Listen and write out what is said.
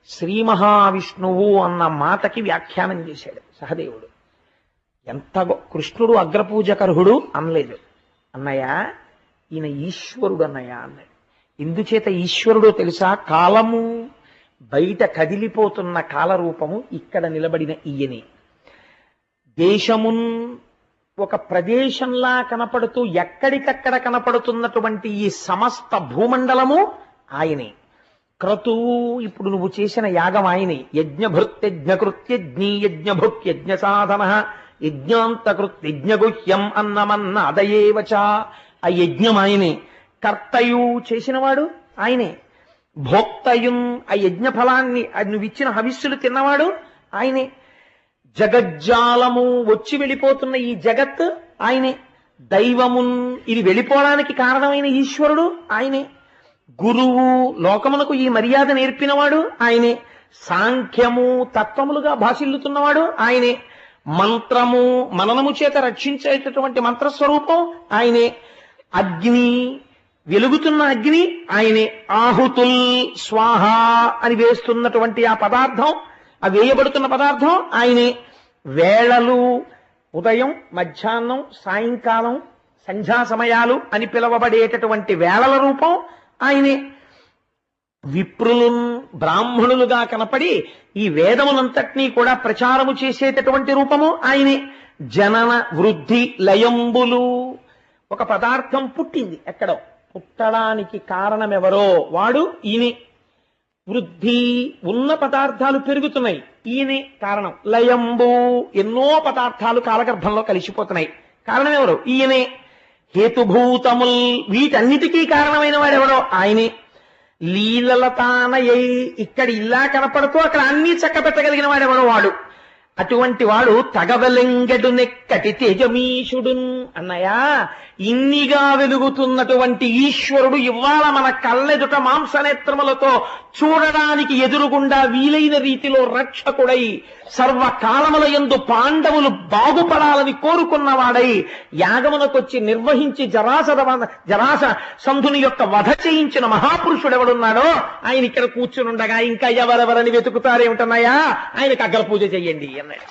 శ్రీ మహావిష్ణువు అన్న మాటకి వ్యాఖ్యానం చేశాడు సహదేవుడు. ఎంత కృష్ణుడు అగ్రపూజకర్హుడు అనలేదు. అన్నయ్య ఈయన ఈశ్వరుడు అన్నయ్య అన్నాడు. ఎందుచేత ఈశ్వరుడో తెలుసా? కాలము బయట కదిలిపోతున్న కాలరూపము ఇక్కడ నిలబడిన ఈయనే. దేశమున్ ఒక ప్రదేశంలా కనపడుతూ ఎక్కడికక్కడ కనపడుతున్నటువంటి ఈ సమస్త భూమండలము ఆయనే. క్రతువు ఇప్పుడు నువ్వు చేసిన యాగం ఆయనే. యజ్ఞభృత్యజ్ఞకృత్యజ్ఞీ యజ్ఞభుక్యజ్ఞ సాధన యజ్ఞాంతకృత్యజ్ఞగుహ్యం అన్నమన్న అదయేవచ. ఆ యజ్ఞం ఆయనే. కర్తయు చేసినవాడు ఆయనే. భోక్తయున్ ఆ యజ్ఞ ఫలాన్ని నువ్వు ఇచ్చిన హవిస్సులు తిన్నవాడు ఆయనే. జగజ్జాలము వచ్చి వెళ్ళిపోతున్న ఈ జగత్ ఆయనే. దైవమున్ ఇది వెళ్ళిపోవడానికి కారణమైన ఈశ్వరుడు ఆయనే. గురువు లోకమునకు ఈ మర్యాద నేర్పినవాడు ఆయనే. సాంఖ్యము తత్వములుగా భాషిల్లుతున్నవాడు ఆయనే. మంత్రము మననము చేత రక్షించేటటువంటి మంత్రస్వరూపం ఆయనే. అగ్ని వెలుగుతున్న అగ్ని ఆయనే. ఆహుతుల్ స్వాహ అని వేస్తున్నటువంటి ఆ పదార్థం, ఆ వేయబడుతున్న పదార్థం ఆయనే. వేళలు ఉదయం మధ్యాహ్నం సాయంకాలం సంధ్యా సమయాలు అని పిలవబడేటటువంటి వేళల రూపం ఆయనే. విప్రులు బ్రాహ్మణులుగా కనపడి ఈ వేదములంతటినీ కూడా ప్రచారము చేసేటటువంటి రూపము ఆయనే. జనన వృద్ధి లయంబులు ఒక పదార్థం పుట్టింది ఎక్కడో, పుట్టడానికి కారణమెవరో వాడు ఈయనే. వృద్ధి ఉన్న పదార్థాలు పెరుగుతున్నాయి, ఈయనే కారణం. లయంబు ఎన్నో పదార్థాలు కాలగర్భంలో కలిసిపోతున్నాయి, కారణం ఎవరు? ఈయనే. హేతుభూతముల్ వీటన్నిటికీ కారణమైన వాడు ఎవడో ఆయనే. లీలలతానయై ఇక్కడ ఇలా కనపడుతూ అక్కడ అన్ని చక్కబెట్టగలిగిన వాడెవడో వాడు. అటువంటి వాడు తగవలెంగడు నెక్కటి తేజమీషుడున్. అన్నయ్యా ఇన్నిగా వెలుగుతున్నటువంటి ఈశ్వరుడు ఇవాళ మన కళ్ళెదుట మాంసనేత్రములతో చూడడానికి ఎదురుగుండా వీలైన రీతిలో రక్షకుడై సర్వకాలముల యందు పాండవులు బాగుపడాలని కోరుకున్నవాడై యాగమునకొచ్చి నిర్వహించి జరాసంధుని యొక్క వధ చేయించిన మహాపురుషుడు ఎవడున్నాడో ఆయన ఇక్కడ కూర్చునుండగా ఇంకా ఎవరెవరని వెతుకుతారేమిటన్నాయా, ఆయనకు అగ్రపూజ చెయ్యండి అన్నాడు.